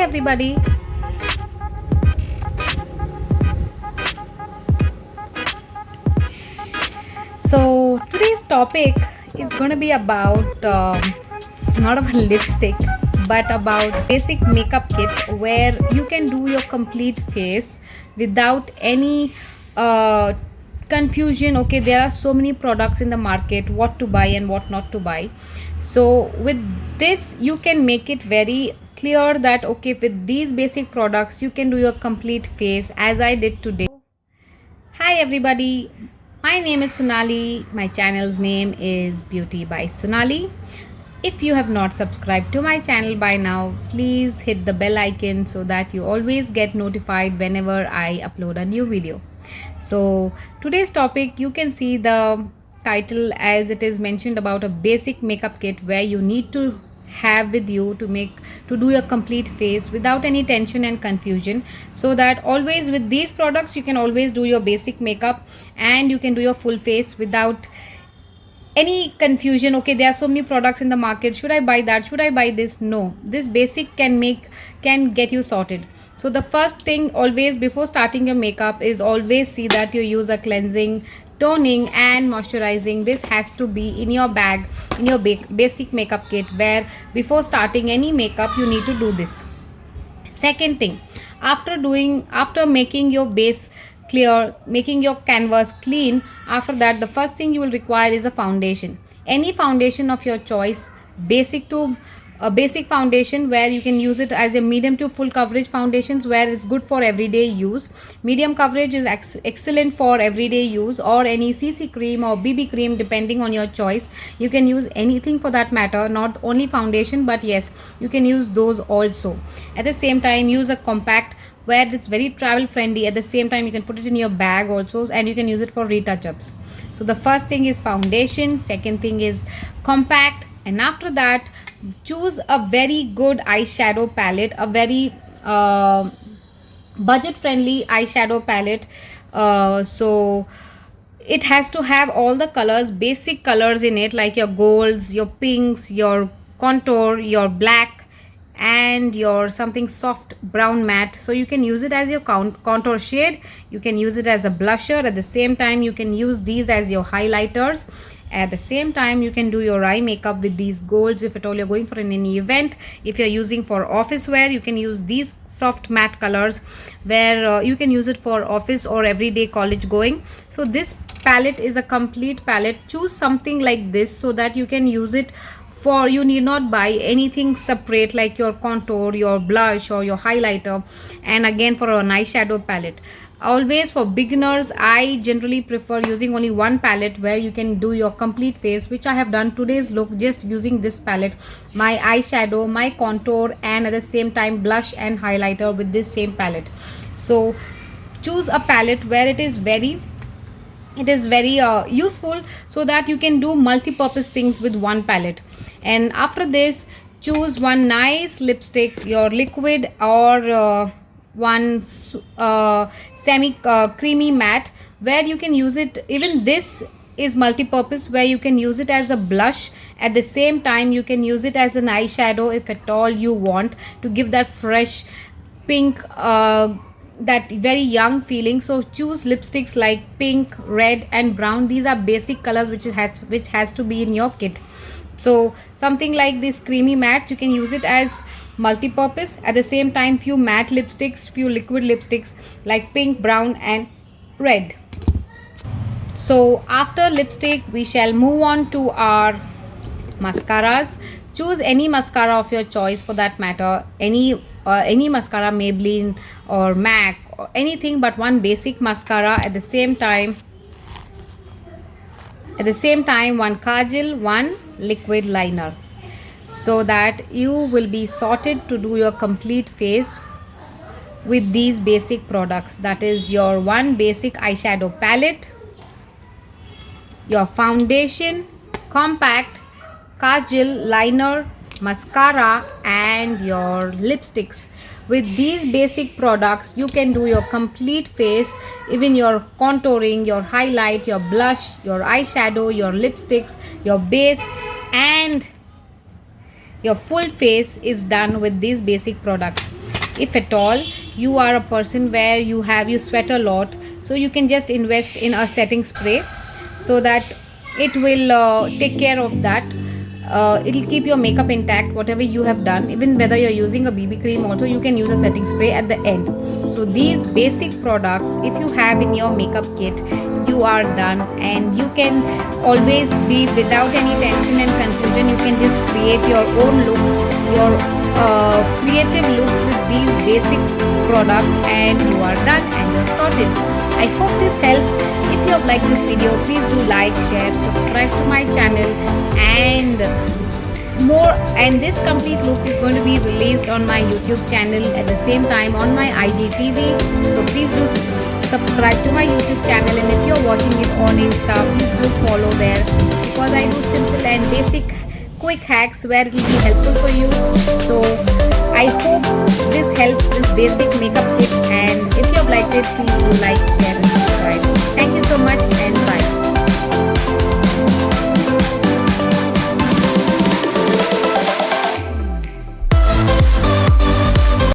everybody. So today's topic is going to be about not about lipstick, but about basic makeup kit where you can do your complete face without any uh, confusion. Okay, there are so many products in the market, what to buy and what not to buy. So with this, you can make it very clear that okay, with these basic products, you can do your complete face as I did today. Hi everybody, my name is Sonali. My channel's name is Beauty by Sonali. If you have not subscribed to my channel by now, please hit the bell icon so that you always get notified whenever I upload a new video. So today's topic, you can see the title as it is mentioned about a basic makeup kit where you need to have with you to do your complete face without any tension and confusion, so that always with these products you can always do your basic makeup and you can do your full face without any confusion. Okay, there are so many products in the market, should I buy that, should I buy this? No, this basic can get you sorted. So the first thing always before starting your makeup is always see that you use a cleansing, toning and moisturizing. This has to be in your bag, in your basic makeup kit, where before starting any makeup you need to do this. Second thing, after making your base clear, making your canvas clean, after that the first thing you will require is a foundation, any foundation of your choice, basic to a basic foundation, where you can use it as a medium to full coverage foundations, where it's good for everyday use. Medium coverage is excellent for everyday use, or any CC cream or BB cream depending on your choice. You can use anything for that matter, not only foundation, but yes, you can use those also. At the same time, use a compact where it's very travel friendly. At the same time, you can put it in your bag also and you can use it for retouch ups. So the first thing is foundation, second thing is compact, and after that choose a very good eyeshadow palette, a very budget friendly eyeshadow palette. So it has to have all the colors, basic colors in it, like your golds, your pinks, your contour, your black, and your something soft brown matte. So you can use it as your contour shade, you can use it as a blusher. At the same time, you can use these as your highlighters. At the same time, you can do your eye makeup with these golds if at all you're going for any event. If you're using for office wear, you can use these soft matte colors, where you can use it for office or everyday college going. So this palette is a complete palette. Choose something like this so that you can use it for, you need not buy anything separate like your contour, your blush or your highlighter, and again for an eyeshadow palette. Always for beginners, I generally prefer using only one palette where you can do your complete face, which I have done today's look just using this palette, my eyeshadow, my contour, and at the same time blush and highlighter with this same palette. So choose a palette where it is very useful, so that you can do multi-purpose things with one palette. And after this, choose one nice lipstick, your liquid or one semi creamy matte, where you can use it. Even this is multi-purpose, where you can use it as a blush. At the same time, you can use it as an eyeshadow if at all you want to give that fresh pink, that very young feeling. So choose lipsticks like pink, red and brown. These are basic colors which has to be in your kit. So something like this creamy matte, you can use it as multi-purpose. At the same time, few matte lipsticks, few liquid lipsticks like pink, brown and red. So after lipstick, we shall move on to our mascaras. Choose any mascara of your choice for that matter, any mascara, Maybelline or MAC or anything, but one basic mascara. At the same time, one kajal, one liquid liner, so that you will be sorted to do your complete face with these basic products. That is your one basic eyeshadow palette, your foundation, compact, kajal, liner, mascara and your lipsticks. With these basic products, you can do your complete face, even your contouring, your highlight, your blush, your eyeshadow, your lipsticks, your base, and your full face is done with these basic products. if at all you are a person where you sweat a lot, so you can just invest in a setting spray, so that it will take care of that. It'll keep your makeup intact, whatever you have done. Even whether you're using a BB cream, also you can use a setting spray at the end. So these basic products, if you have in your makeup kit, you are done, and you can always be without any tension and confusion. You can just create your own looks, your creative looks with these basic products, and you are done and you're sorted. I hope this helps. If you have liked this video, please do like, share, subscribe to my channel, and more. And this complete look is going to be released on my YouTube channel at the same time on my IGTV. So please do subscribe to my YouTube channel, and if you're watching it on Insta, please do follow there, because I do simple and basic quick hacks where it will be helpful for you. So I hope this helps, this basic makeup kit, and if you have liked it, please do like, share.